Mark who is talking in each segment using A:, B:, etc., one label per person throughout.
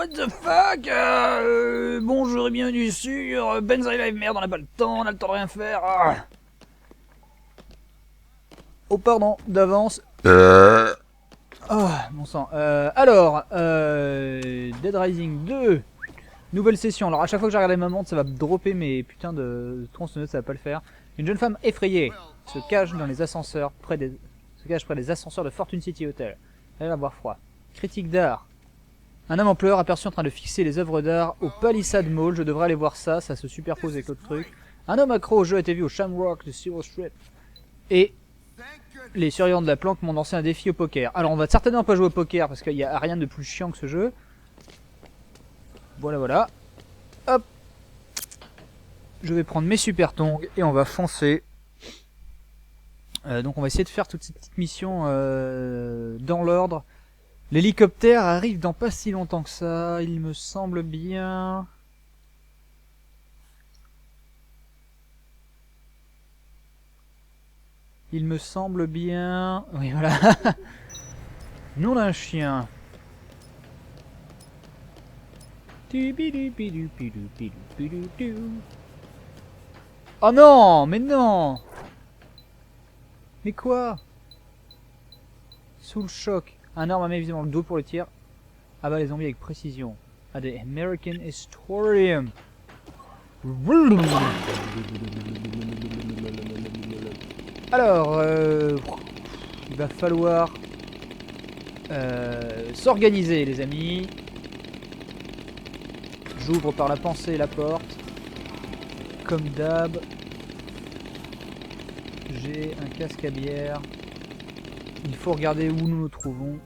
A: what the fuck bonjour et bienvenue sur Ben's Live. Merde, on n'a pas le temps, on a le temps de rien faire. Ah. Oh pardon, d'avance. Oh, bon sang. Alors, Dead Rising 2. Nouvelle session. Alors à chaque fois que j'ai regardé ma montre, ça va me dropper mes putains de tronçonneuses, ça va pas le faire. Une jeune femme effrayée se cache dans les ascenseurs près des ascenseurs de Fortune City Hotel. Elle va avoir froid. Critique d'art. Un homme en pleurs aperçu en train de fixer les œuvres d'art au Palisade Mall. Je devrais aller voir ça, ça se superpose avec l'autre truc. Un homme accro au jeu a été vu au Shamrock de Zero Street. Et les surveillants de la planque m'ont lancé un défi au poker. Alors on va certainement pas jouer au poker parce qu'il n'y a rien de plus chiant que ce jeu. Voilà, voilà. Hop. Je vais prendre mes super tongs et on va foncer. Donc on va essayer de faire toutes ces petites missions dans l'ordre. L'hélicoptère arrive dans pas si longtemps que ça, il me semble bien. Il me semble bien... Oui, voilà. Nom d'un chien. Oh non, mais non. Mais quoi? Sous le choc. Un arme à main visiblement le dos pour le tir. Abat les zombies avec précision. Ah, des American Historium. Alors, il va falloir s'organiser, les amis. J'ouvre par la pensée la porte. Comme d'hab. J'ai un casque à bière. Il faut regarder où nous nous trouvons.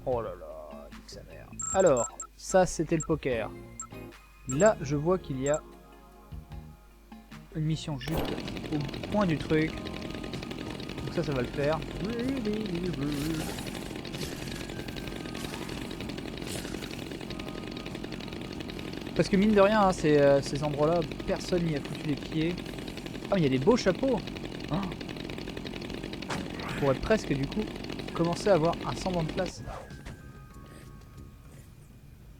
A: Oh là là, nique sa mère. Alors, ça c'était le poker. Là, je vois qu'il y a une mission juste au point du truc. Donc ça va le faire. Parce que mine de rien, hein, ces endroits-là, personne n'y a foutu les pieds. Ah, mais il y a des beaux chapeaux. Oh. Je pourrais presque du coup commencer à avoir un semblant de place.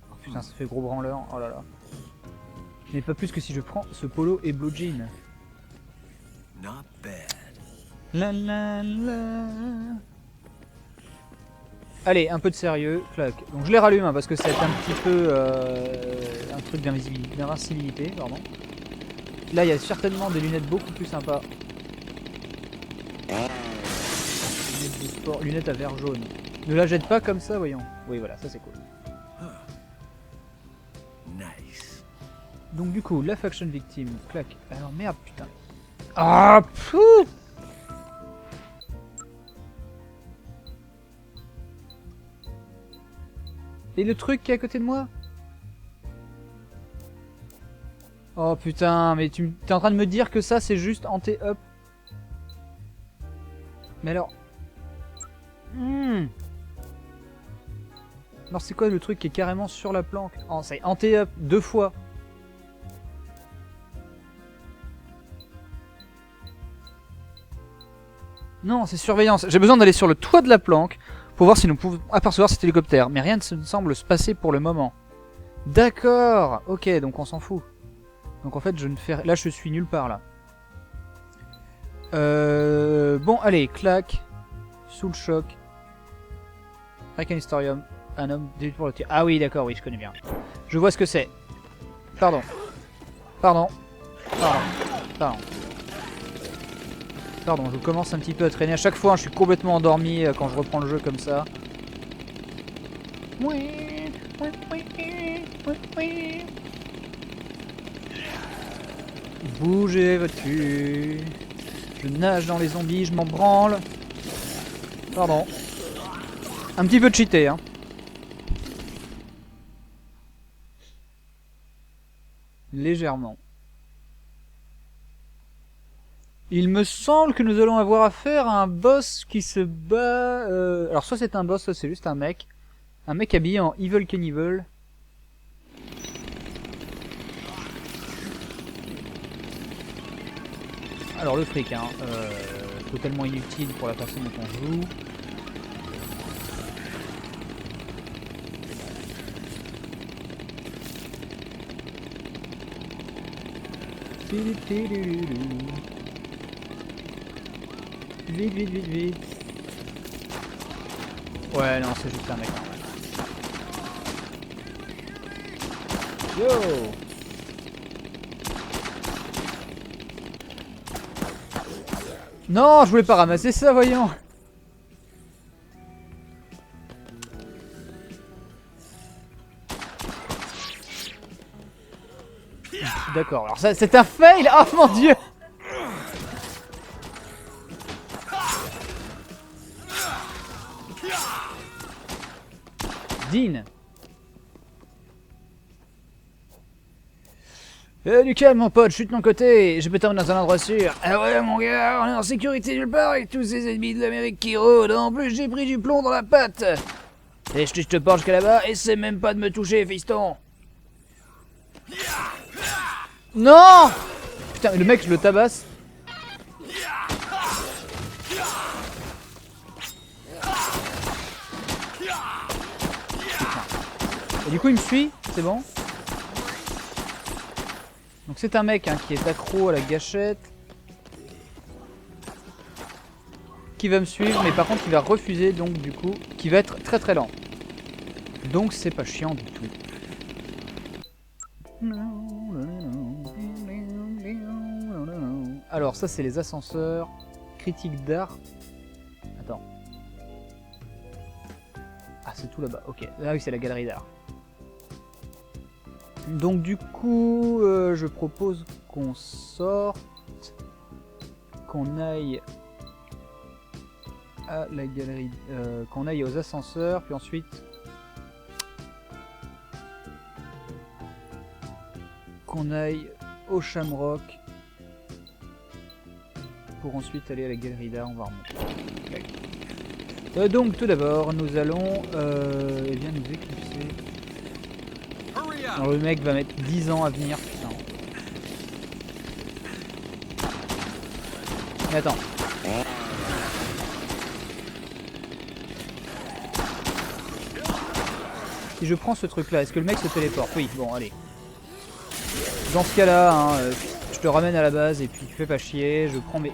A: Oh, putain, ça fait gros branleur. Oh là là. Mais pas plus que si je prends ce polo et blue jean.
B: Not bad.
A: La la la. Allez, un peu de sérieux, clac. Donc je les rallume hein, parce que c'est un petit peu un truc d'invincibilité, pardon. Là, il y a certainement des lunettes beaucoup plus sympas. Lunettes de sport, lunettes à verre jaune. Ne la jette pas comme ça, voyons. Oui, voilà, ça c'est cool.
B: Nice.
A: Donc du coup, la faction victime, clac. Alors merde, putain. Ah, pfff. Et le truc qui est à côté de moi? Oh putain, mais tu es en train de me dire que ça c'est juste anti-up? Mais alors... Alors c'est quoi le truc qui est carrément sur la planque? Oh, c'est anti-up 2 fois. Non, c'est surveillance. J'ai besoin d'aller sur le toit de la planque pour voir si nous pouvons apercevoir cet hélicoptère. Mais rien ne semble se passer pour le moment. D'accord. Ok, donc on s'en fout. Donc en fait, je ne fais... Là, je suis nulle part, là. Bon, allez, clac. Sous le choc. Avec un historium. Un homme débuté pour le tir. Ah oui, d'accord, oui, je connais bien. Je vois ce que c'est. Pardon. Pardon. Pardon. Pardon. Pardon, je commence un petit peu à traîner. À chaque fois, je suis complètement endormi quand je reprends le jeu comme ça. Bougez votre cul. Je nage dans les zombies, je m'en branle. Pardon. Un petit peu cheaté, hein. Légèrement. Il me semble que nous allons avoir affaire à un boss qui se bat... Alors soit c'est un boss, soit c'est juste un mec. Un mec habillé en Evil Cannibal. Alors le fric, hein, totalement inutile pour la façon dont on joue. Vite, vite, vite, vite. Ouais, non, c'est juste un mec normal. Yo! Non, je voulais pas ramasser ça, voyons. D'accord, alors ça c'est un fail. Oh mon dieu. Dean. Du calme mon pote, je suis de mon côté, je peux t'emmener dans un endroit sûr. Ah ouais mon gars, on est en sécurité nulle part avec tous ces ennemis de l'Amérique qui rôdent. En plus j'ai pris du plomb dans la patte. Et je te porte jusqu'à là-bas, essaie même pas de me toucher fiston. Non! Putain, le mec je le tabasse. Et du coup il me suit, c'est bon. Donc c'est un mec hein, qui est accro à la gâchette. Qui va me suivre, mais par contre il va refuser, donc du coup, qui va être très très lent. Donc c'est pas chiant du tout. Alors ça c'est les ascenseurs. Critique d'art. Attends. Ah c'est tout là-bas, ok. Ah oui c'est la galerie d'art. Donc du coup, je propose qu'on sorte, qu'on aille à la galerie, qu'on aille aux ascenseurs, puis ensuite qu'on aille au Shamrock, pour ensuite aller à la galerie d'art, on va remonter. Okay. Donc tout d'abord, nous allons eh bien nous éclipser. Alors le mec va mettre 10 ans à venir, putain. Mais attends. Si je prends ce truc là, est-ce que le mec se téléporte? Oui, bon allez. Dans ce cas là, hein, je te ramène à la base et puis tu fais pas chier, je prends mes...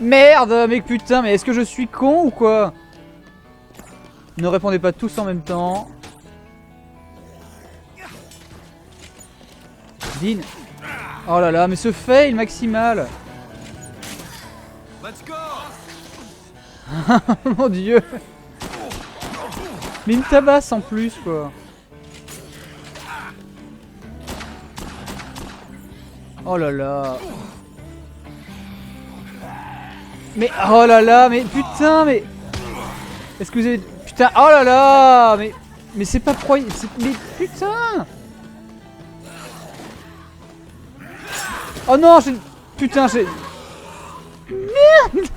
A: Merde mec putain, mais est-ce que je suis con ou quoi? Ne répondez pas tous en même temps. Dean. Oh là là, mais ce fail maximal. Mon dieu. Mais il me tabasse en plus quoi. Oh là là. Mais oh là là, mais putain, mais... Est-ce que vous avez... Putain, oh là là. Mais c'est pas croyable. Mais putain. Oh non, j'ai... Putain, j'ai... Merde.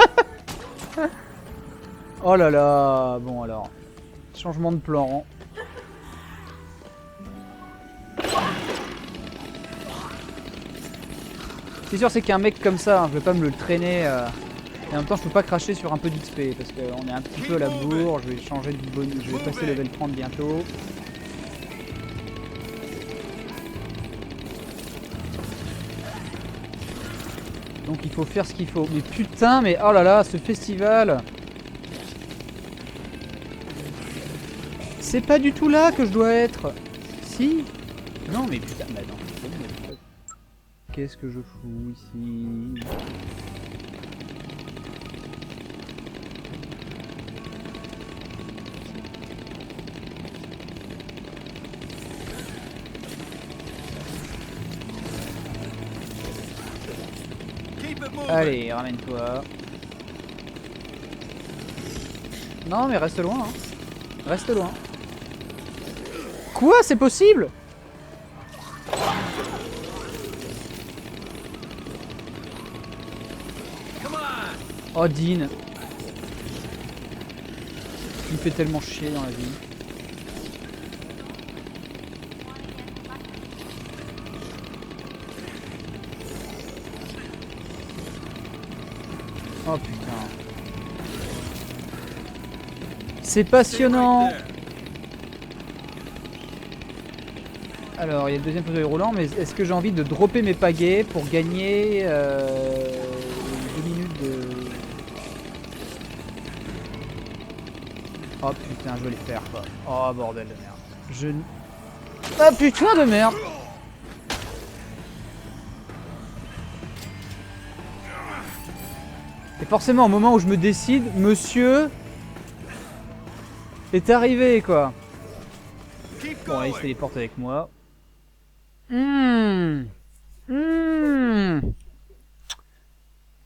A: Oh là là. Bon alors. Changement de plan. C'est sûr, c'est qu'un mec comme ça, hein, je vais pas me le traîner. Et en même temps, je peux pas cracher sur un peu d'XP parce qu'on est un petit peu à la bourre. Je vais changer de bonus. Je vais passer level 30 bientôt. Donc il faut faire ce qu'il faut. Mais putain, mais oh là là, ce festival. C'est pas du tout là que je dois être. Si. Non mais putain, bah non. Qu'est-ce que je fous ici? Allez, ramène-toi. Non mais reste loin hein. Reste loin. Quoi? C'est possible? Oh Dean. Il me fait tellement chier dans la vie. Oh putain. C'est passionnant. Alors, il y a le deuxième fauteuil roulant, mais est-ce que j'ai envie de dropper mes pagaies pour gagner 2 minutes de... Oh putain, je vais les faire quoi. Oh bordel de merde. Je... Ah putain de merde. Et forcément, au moment où je me décide, monsieur est arrivé quoi. Bon, là, il se téléporte avec moi.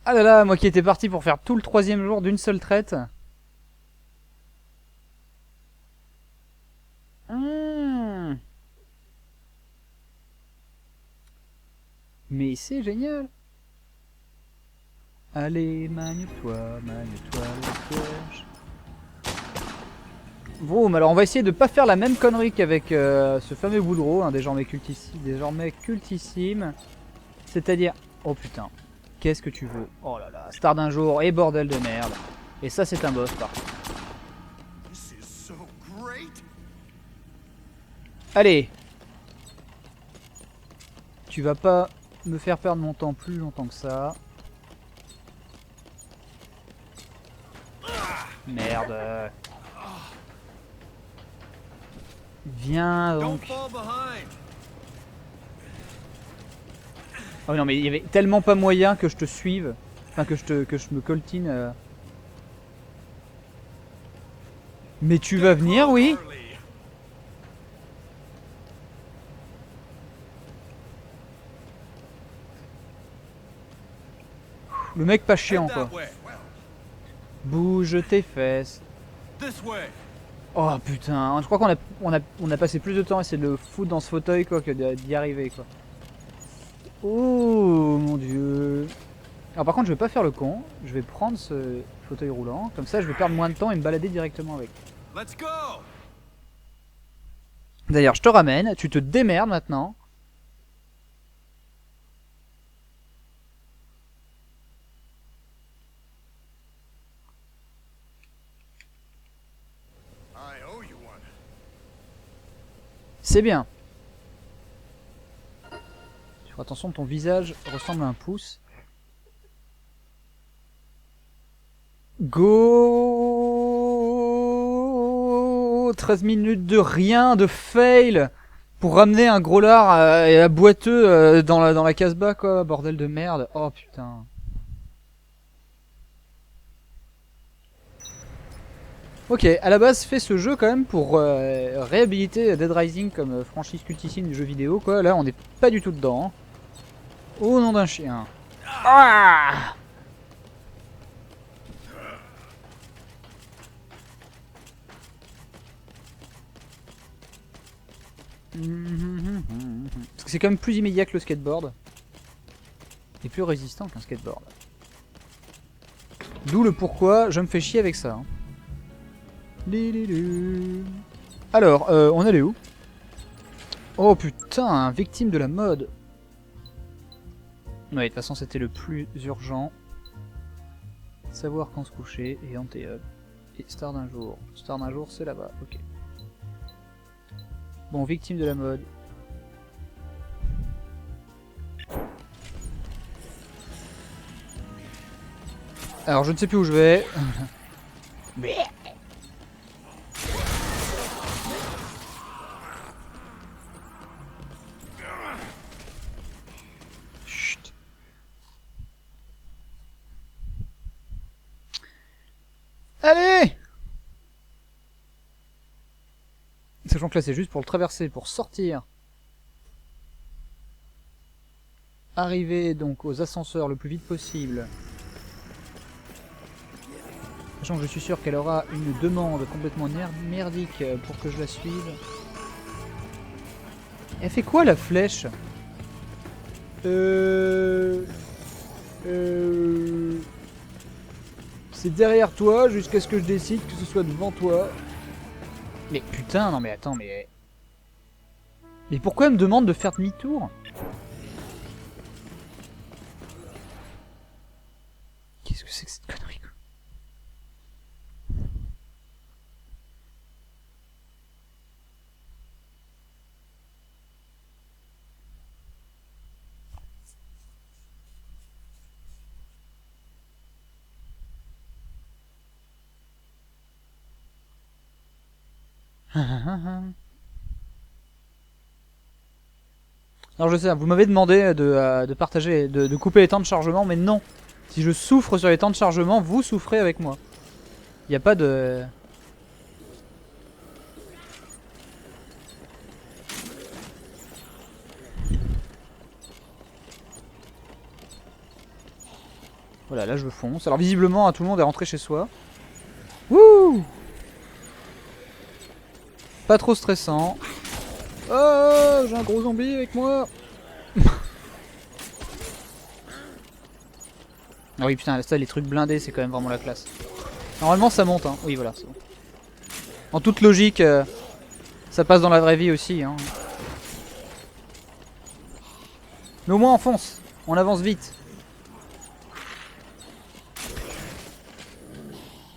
A: Ah là là, moi qui étais parti pour faire tout le 3e jour d'une seule traite. Mais c'est génial. Allez, magne-toi, le siège. Bon, alors on va essayer de pas faire la même connerie qu'avec ce fameux Woodrow, hein, désormais cultissime. C'est-à-dire... Oh putain, qu'est-ce que tu veux? Oh là là, star d'un jour et bordel de merde. Et ça c'est un boss par contre. Allez. Tu vas pas me faire perdre mon temps plus longtemps que ça. Merde. Viens donc. Oh non mais il y avait tellement pas moyen que je te suive. Enfin que je me coltine. Mais tu vas venir, oui? Le mec pas chiant quoi. Bouge tes fesses. Oh putain, je crois qu'on a passé plus de temps à essayer de le foutre dans ce fauteuil quoi que d'y arriver quoi. Oh mon dieu. Alors par contre je vais pas faire le con, je vais prendre ce fauteuil roulant, comme ça je vais perdre moins de temps et me balader directement avec. D'ailleurs je te ramène, tu te démerdes maintenant. C'est bien. Faire attention, ton visage ressemble à un pouce. Go 13 minutes de rien, de fail pour ramener un gros lard et un boiteux dans la casse-bas quoi, bordel de merde. Oh putain. Ok, à la base fait ce jeu quand même pour réhabiliter Dead Rising comme franchise cultissime du jeu vidéo quoi. Là on n'est pas du tout dedans. Hein. Au nom d'un chien. Ah Parce que c'est quand même plus immédiat que le skateboard. Et plus résistant qu'un skateboard. D'où le pourquoi je me fais chier avec ça. Hein. Alors, on allait où? Oh putain, victime de la mode. Ouais, de toute façon c'était le plus urgent. Savoir quand se coucher et anti-hub. Et star d'un jour. Star d'un jour c'est là-bas, ok. Bon, victime de la mode. Alors je ne sais plus où je vais. Chut. Allez! Sachant que là c'est juste pour le traverser, pour sortir. Arriver donc aux ascenseurs le plus vite possible. Sachant que je suis sûr qu'elle aura une demande complètement merdique pour que je la suive. Elle fait quoi la flèche? C'est derrière toi jusqu'à ce que je décide que ce soit devant toi. Mais putain, non mais attends, mais... Mais pourquoi elle me demande de faire demi-tour? Qu'est-ce que c'est que cette connerie quoi? Alors je sais, vous m'avez demandé de partager, de couper les temps de chargement, mais non. Si je souffre sur les temps de chargement, vous souffrez avec moi. Il n'y a pas de... Voilà, là je fonce. Alors visiblement, tout le monde est rentré chez soi. Wouh! Pas trop stressant. Oh, j'ai un gros zombie avec moi. Ah oui, putain, ça, les trucs blindés, c'est quand même vraiment la classe. Normalement, ça monte, hein. Oui, voilà, c'est bon. En toute logique, ça passe dans la vraie vie aussi, hein. Mais au moins, on fonce. On avance vite.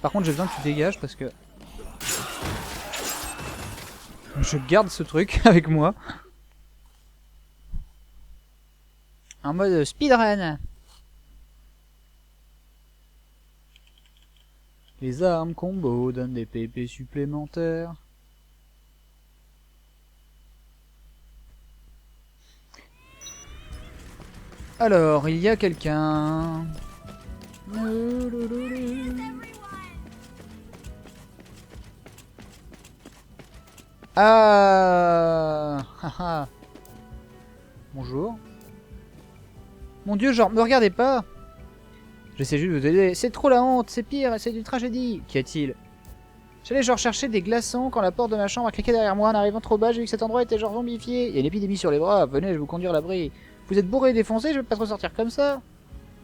A: Par contre, j'ai besoin que tu dégages parce que... Je garde ce truc avec moi. En mode speedrun. Les armes combo donnent des PP supplémentaires. Alors, il y a quelqu'un. Ah, haha. Bonjour. Mon dieu, genre, me regardez pas. J'essaie juste de vous aider. C'est trop la honte, c'est pire, c'est une tragédie. Qu'y a-t-il? J'allais genre chercher des glaçons quand la porte de ma chambre a cliqué derrière moi. En arrivant trop bas, j'ai vu que cet endroit était genre zombifié. Il y a une épidémie sur les bras. Venez, je vais vous conduire à l'abri. Vous êtes bourré et défoncé, je vais pas trop sortir comme ça.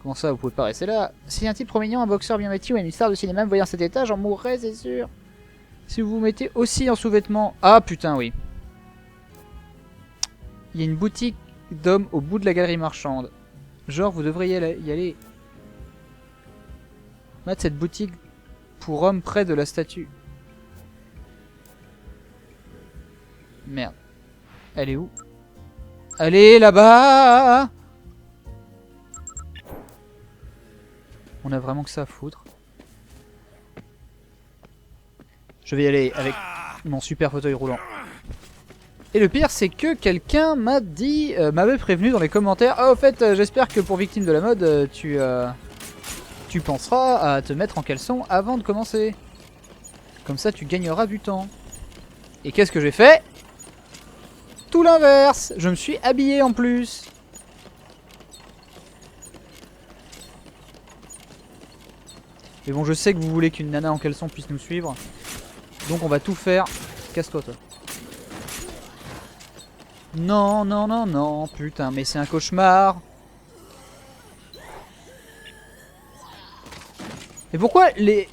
A: Comment ça, vous pouvez pas rester là? Si un type trop mignon, un boxeur bien vêtu ou une star de cinéma me voyant cet état, j'en mourrais, c'est sûr. Si vous vous mettez aussi en sous-vêtements... Ah putain, oui. Il y a une boutique d'hommes au bout de la galerie marchande. Genre, vous devriez y aller. Mettre cette boutique pour hommes près de la statue. Merde. Elle est où? Allez, là-bas! On a vraiment que ça à foutre. Je vais y aller avec mon super fauteuil roulant. Et le pire, c'est que quelqu'un m'a dit, m'avait prévenu dans les commentaires. Ah, au fait, j'espère que pour Victime de la mode, tu penseras à te mettre en caleçon avant de commencer. Comme ça, tu gagneras du temps. Et qu'est-ce que j'ai fait? Tout l'inverse. Je me suis habillé en plus. Mais bon, je sais que vous voulez qu'une nana en caleçon puisse nous suivre. Donc on va tout faire. Casse-toi, toi. Non, non, non, non. Putain, mais c'est un cauchemar. Et pourquoi les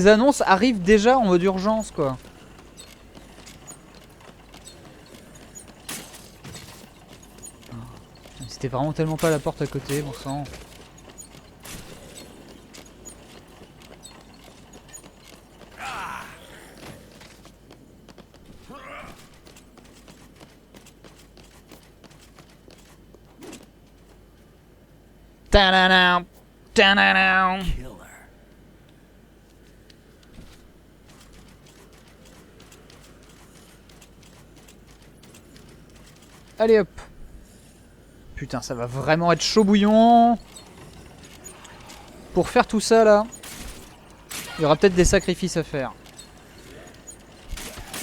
A: annonces arrivent déjà en mode urgence, quoi? C'était vraiment tellement pas la porte à côté, bon sang. Ta-da-da, ta-da-da.
B: Killer.
A: Allez hop. Putain, ça va vraiment être chaud bouillon. Pour faire tout ça là, il y aura peut-être des sacrifices à faire.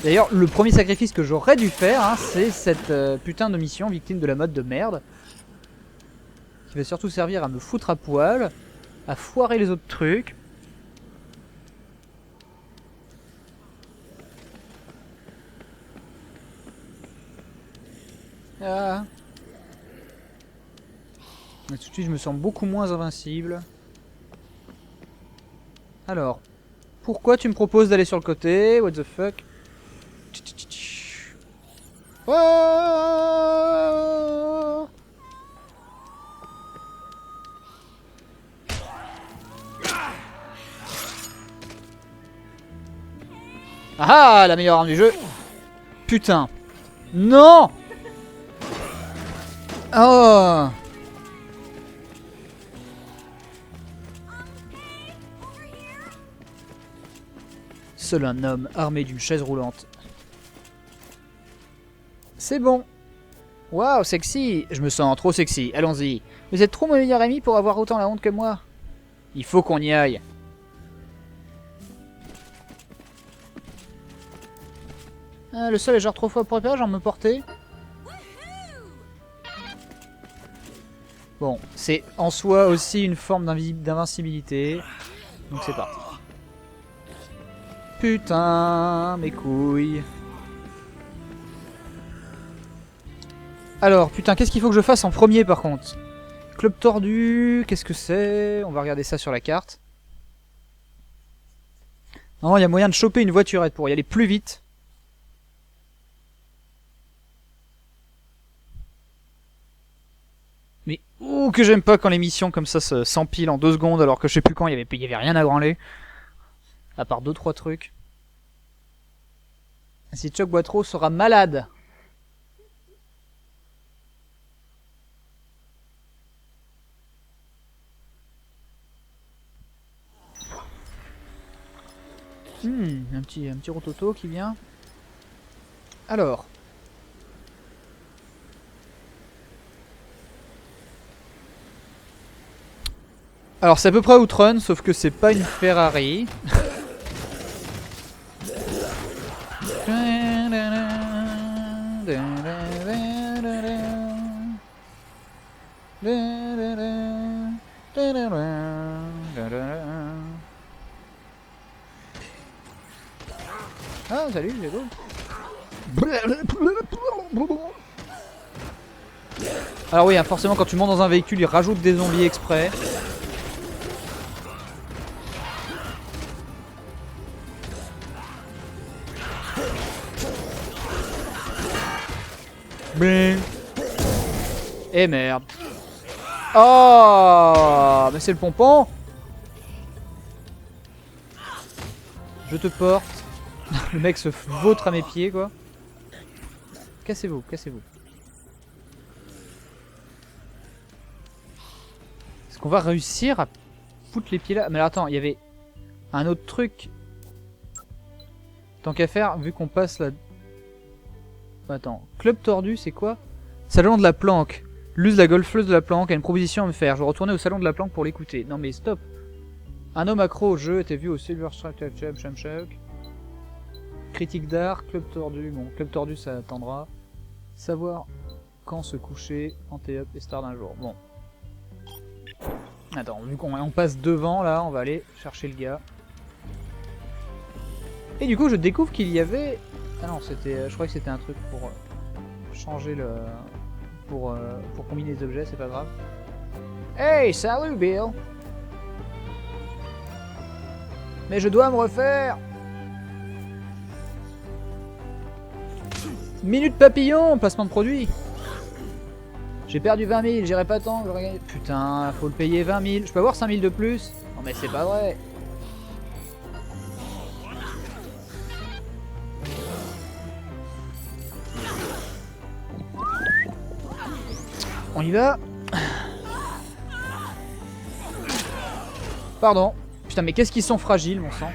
A: D'ailleurs, le premier sacrifice que j'aurais dû faire, hein, c'est cette putain de mission victime de la mode de merde. Qui va surtout servir à me foutre à poil, à foirer les autres trucs. Ah. Et tout de suite, je me sens beaucoup moins invincible. Alors, pourquoi tu me proposes d'aller sur le côté? What the fuck? Oh! Ah, la meilleure arme du jeu. Putain. Non. Oh. Seul un homme armé d'une chaise roulante C'est bon. Waouh, sexy. Je me sens trop sexy. Allons-y. Vous êtes trop mon meilleur ami pour avoir autant la honte que moi. Il faut qu'on y aille. Ah, le sol est genre trop fort pour genre me porter. Bon, c'est en soi aussi une forme d'invincibilité. Donc c'est parti. Putain, mes couilles. Alors, putain, qu'est-ce qu'il faut que je fasse en premier par contre? Club tordu, qu'est-ce que c'est? On va regarder ça sur la carte. Non, il y a moyen de choper une voiturette pour y aller plus vite. Mais ouh, que j'aime pas quand les missions comme ça s'empilent en 2 secondes alors que je sais plus quand, il y avait rien à branler. À part 2-3 trucs. Si Chuck boit trop, sera malade. Un petit rototo qui vient. Alors. Alors c'est à peu près Outrun, sauf que c'est pas une Ferrari. Ah salut, j'ai beau. Alors oui, hein, forcément quand tu montes dans un véhicule, il rajoute des zombies exprès. Et merde. Oh, mais c'est le pompon. Je te porte. Le mec se vautre à mes pieds quoi. Cassez-vous, cassez-vous. Est-ce qu'on va réussir à foutre les pieds là? Mais alors, attends, il y avait un autre truc. Tant qu'à faire, vu qu'on passe là... Attends, club tordu, c'est quoi? Salon de la planque. Luz, la golfeuse de la planque, a une proposition à me faire. Je vais retourner au salon de la planque pour l'écouter. Non mais stop. Un homme accro au jeu était vu au Silver Strike Champ. Critique d'art, club tordu. Bon, club tordu ça attendra. Savoir quand se coucher, anti-up et star d'un jour. Bon. Attends, vu qu'on passe devant là, on va aller chercher le gars. Et du coup, je découvre qu'il y avait... Ah non, c'était, je croyais que c'était un truc pour changer le... Pour combiner les objets, c'est pas grave. Hey, salut Bill! Mais je dois me refaire! Minute papillon, placement de produit! J'ai perdu 20 000, j'irai pas tant, j'aurais gagné... Putain, faut le payer 20 000. Je peux avoir 5 000 de plus? Non mais c'est pas vrai! On y va. Pardon. Putain, mais qu'est-ce qu'ils sont fragiles, mon sang.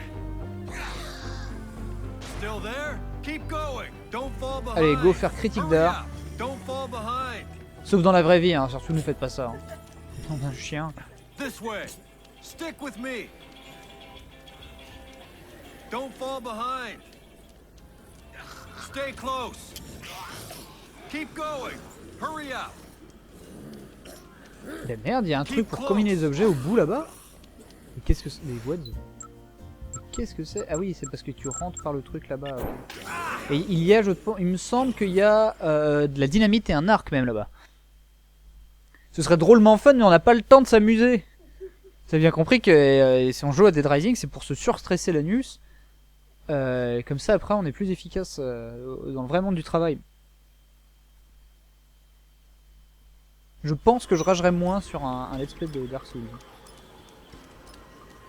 A: Allez, go faire critique d'art. Sauf dans la vraie vie, hein. Surtout ne faites pas ça. Hein. Nom d'un chien. Don't fall behind. Stay close. Keep going. Hurry up. Mais merde, il y a un truc pour combiner les objets au bout là-bas. Mais qu'est-ce que c'est? Les what? Qu'est-ce que c'est? Ah oui, c'est parce que tu rentres par le truc là-bas. Et il y a, il me semble qu'il y a de la dynamite et un arc même là-bas. Ce serait drôlement fun, mais on n'a pas le temps de s'amuser. Vous avez bien compris que si on joue à Dead Rising, c'est pour se surstresser l'anus. Comme ça, après, on est plus efficace dans le vrai monde du travail. Je pense que je ragerai moins sur un let's play de Dark Souls.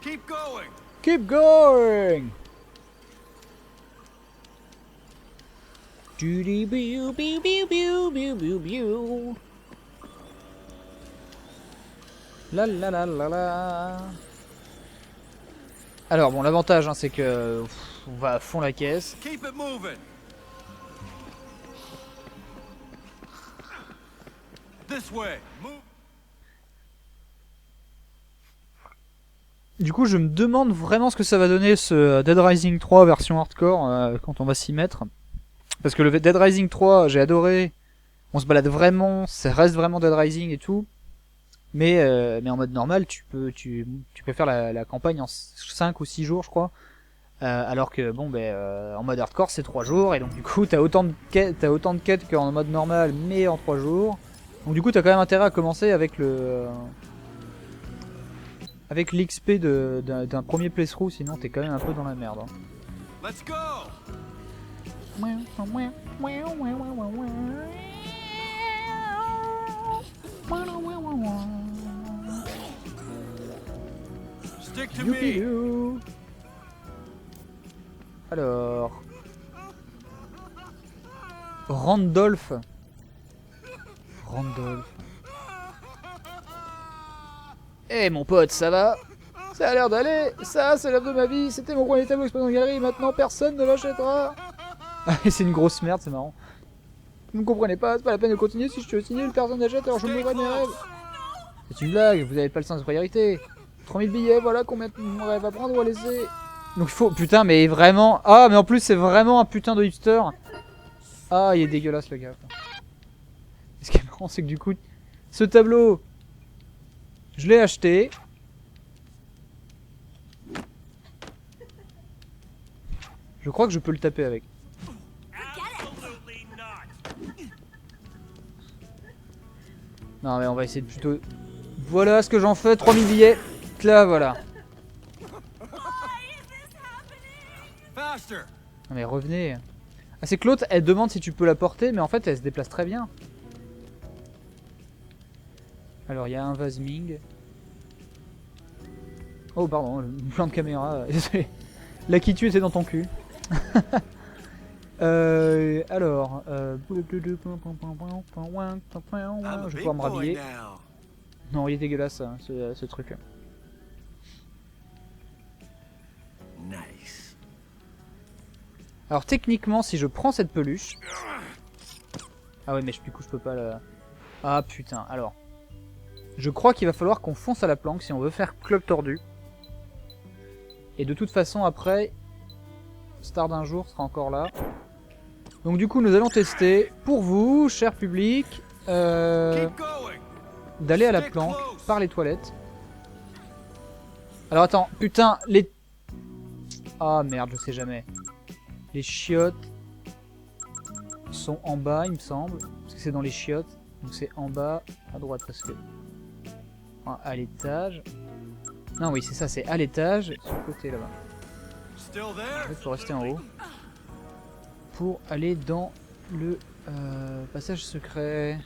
A: Keep going. Keep going. La la la la la. Alors bon, l'avantage hein, c'est que on va à fond la caisse.
B: This way. Move.
A: Du coup, je me demande vraiment ce que ça va donner ce Dead Rising 3 version hardcore quand on va s'y mettre. Parce que le Dead Rising 3, j'ai adoré. On se balade vraiment, ça reste vraiment Dead Rising et tout. Mais en mode normal, tu peux faire la campagne en 5 ou 6 jours, je crois. Alors que, bon, en mode hardcore, c'est 3 jours. Et donc, du coup, t'as autant de quêtes qu'en mode normal, mais en 3 jours. Donc, du coup, t'as quand même intérêt à commencer avec avec l'XP d'un premier playthrough, sinon t'es quand même un peu dans la merde. Hein.
B: Let's go. Stick to me.
A: Youpidou. Alors... Randolph. Eh mon pote, ça va? Ça a l'air d'aller. Ça, c'est l'œuvre de ma vie. C'était mon premier tableau exposé en galerie. Maintenant, personne ne l'achètera. Ah, c'est une grosse merde, c'est marrant. Vous ne comprenez pas, c'est pas la peine de continuer. Si je te signe, personne n'achète, alors je mourrai de mes rêves. C'est une blague, vous avez pas le sens de priorité. 3000 billets, voilà combien mon rêve à prendre ou à laisser. Donc il faut... Putain, mais vraiment... Ah, mais en plus, c'est vraiment un putain de hipster. Ah, il est dégueulasse, le gars. Ce qui est marrant, c'est que du coup, ce tableau, je l'ai acheté. Je crois que je peux le taper avec. Non mais on va essayer de plutôt... Voilà ce que j'en fais, 3000 billets. Là, voilà. Non mais revenez. Ah, c'est que l'autre, elle demande si tu peux la porter, mais en fait, elle se déplace très bien. Alors, il y a un vase Ming. Oh, pardon, le plan de caméra. Désolé. La qui tue était dans ton cul. Alors, je vais pouvoir me rhabiller. Non, il est dégueulasse, hein, ce truc.
B: Nice.
A: Alors, techniquement, si je prends cette peluche... Ah ouais, mais du coup, je peux pas la... Ah, putain, alors... Je crois qu'il va falloir qu'on fonce à la planque si on veut faire Club Tordu. Et de toute façon, après... Star d'un jour sera encore là. Donc du coup, nous allons tester, pour vous, cher public, d'aller à la planque par les toilettes. Alors attends, putain, les... Ah merde, je sais jamais. Les chiottes sont en bas, il me semble. Parce que c'est dans les chiottes. Donc c'est en bas, à droite parce que... Ah, à l'étage. Non, oui, c'est ça, c'est à l'étage, sur le côté là-bas. En fait, faut rester en haut. Pour aller dans le passage secret.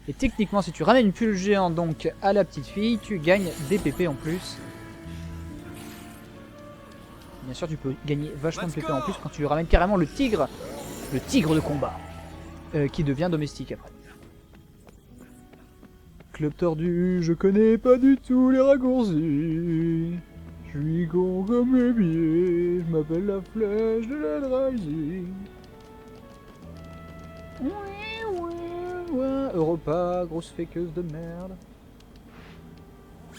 A: Et techniquement, si tu ramènes une pull géante donc à la petite fille, tu gagnes des PP en plus. Bien sûr, tu peux gagner vachement de PP en plus quand tu lui ramènes carrément le tigre de combat, qui devient domestique après. Club Tordu, je connais pas du tout les raccourcis. Je suis con comme le pied, je m'appelle la flèche de la Rising. Ouais. Europa, grosse féqueuse de merde.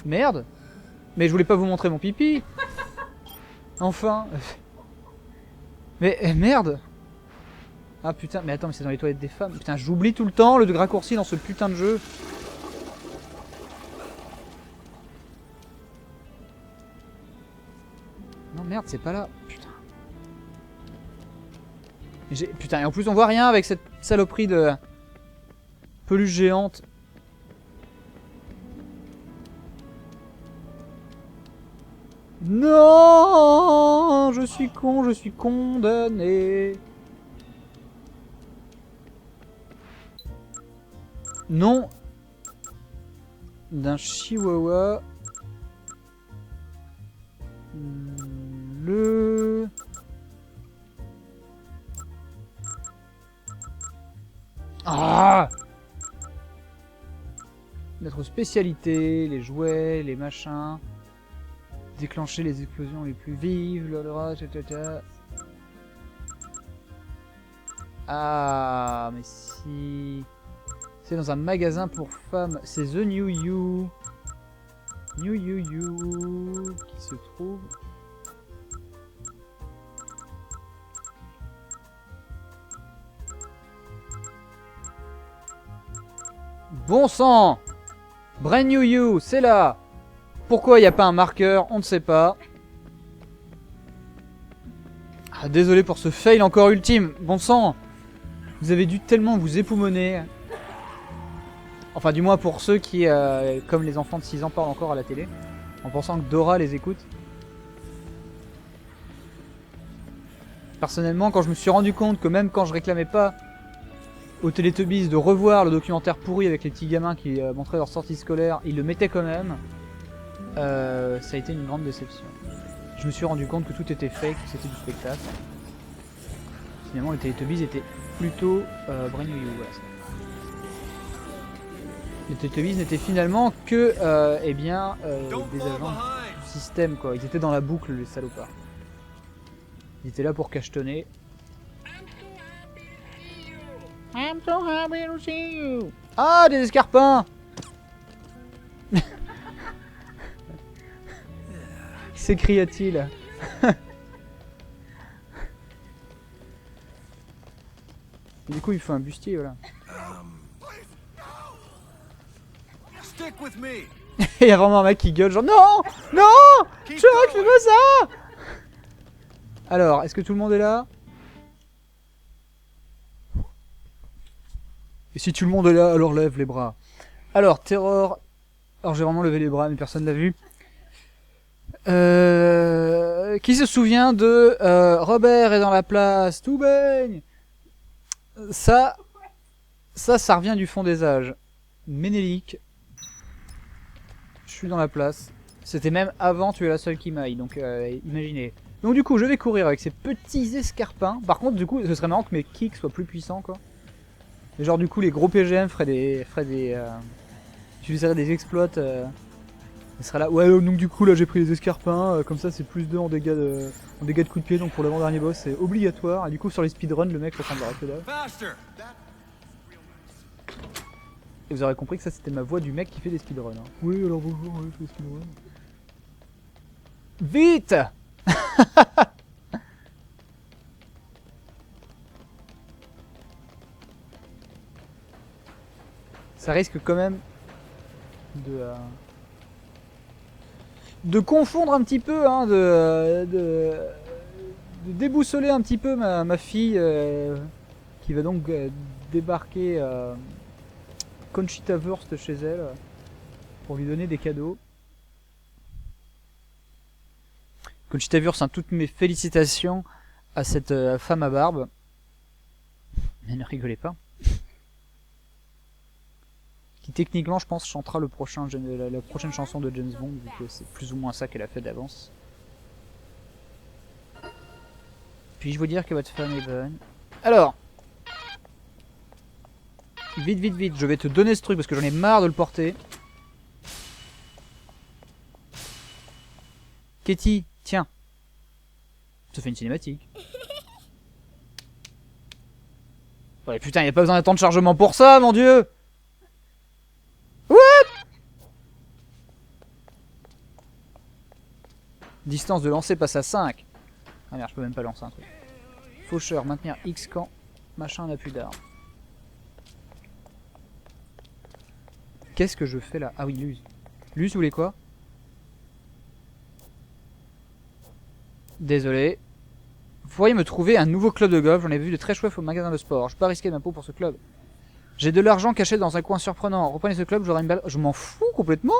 A: Merde? Mais je voulais pas vous montrer mon pipi. Enfin. Mais merde. Ah putain, mais attends, mais c'est dans les toilettes des femmes. Putain, j'oublie tout le temps le raccourci dans ce putain de jeu. Non merde, c'est pas là. Putain. Putain, et en plus on voit rien avec cette saloperie de peluche géante. Non, je suis con, je suis condamné. Non. D'un chihuahua. Le... Ah! Notre spécialité, les jouets, les machins. Déclencher les explosions les plus vives, etc. Ah, mais si... C'est dans un magasin pour femmes. C'est The New You. New You qui se trouve... Bon sang! Brand New You, c'est là! Pourquoi il n'y a pas un marqueur? On ne sait pas. Ah, désolé pour ce fail encore ultime. Bon sang! Vous avez dû tellement vous époumoner. Enfin, du moins pour ceux qui, comme les enfants de 6 ans, parlent encore à la télé. En pensant que Dora les écoute. Personnellement, quand je me suis rendu compte que même quand je réclamais pas aux Teletubbies de revoir le documentaire pourri avec les petits gamins qui montraient leur sortie scolaire, ils le mettaient quand même. Ça a été une grande déception. Je me suis rendu compte que tout était fake, que c'était du spectacle. Finalement, les Teletubbies étaient plutôt brand new. Voilà. Les Teletubbies n'étaient finalement que eh bien, des agents du système, quoi. Ils étaient dans la boucle, les salopards. Ils étaient là pour cachetonner. I'm so happy to see you. Ah, des escarpins. S'écria-t-il. Du coup, il faut un bustier, voilà.
B: Stick with me.
A: Il y a vraiment un mec qui gueule genre non, non, Chuck, fais pas ça. Alors, est-ce que tout le monde est là? Et si tout le monde est là, alors lève les bras. Alors, Terror. Alors, j'ai vraiment levé les bras, mais personne l'a vu. Qui se souvient de Robert est dans la place, tout baigne. Ça revient du fond des âges. Ménélique. Je suis dans la place. C'était même avant Tu es la seule qui m'aille, donc imaginez. Donc du coup, je vais courir avec ces petits escarpins. Par contre, du coup, ce serait marrant que mes kicks soient plus puissants, quoi. Et genre, du coup, les gros PGM feraient des j'utiliserais des exploits. Il sera là. Ouais, donc du coup, là, j'ai pris les escarpins. Comme ça, c'est plus 2 en dégâts de coup de pied. Donc pour l'avant-dernier boss, c'est obligatoire. Et du coup, sur les speedruns, le mec ressemblera que dalle.
B: Faster.
A: Et vous aurez compris que ça, c'était ma voix du mec qui fait des speedruns. Hein. Oui, alors bonjour, ouais, je fais des speedruns. Vite! Ça risque quand même de confondre un petit peu, hein, de déboussoler un petit peu ma fille qui va donc débarquer Conchita Wurst chez elle pour lui donner des cadeaux. Conchita Wurst, hein, toutes mes félicitations à cette femme à barbe. Mais ne rigolez pas. Qui techniquement, je pense, chantera la prochaine chanson de James Bond, vu que c'est plus ou moins ça qu'elle a fait d'avance. Puis-je vous dire que votre femme est bonne? Alors, vite, vite, vite, je vais te donner ce truc parce que j'en ai marre de le porter. Katie, tiens. Ça fait une cinématique. Ouais, putain, y a pas besoin d'un temps de chargement pour ça, mon dieu! What? Distance de lancer passe à 5. Ah merde, je peux même pas lancer un truc. Faucheur, maintenir X quand machin n'a plus d'armes. Qu'est-ce que je fais là? Ah oui, Luz. Luz, vous voulez quoi? Désolé. Vous pourriez me trouver un nouveau club de golf. J'en ai vu de très chouettes au magasin de sport. Je peux pas risquer ma peau pour ce club. J'ai de l'argent caché dans un coin surprenant. Reprenez ce club, j'aurai une balle. Je m'en fous complètement.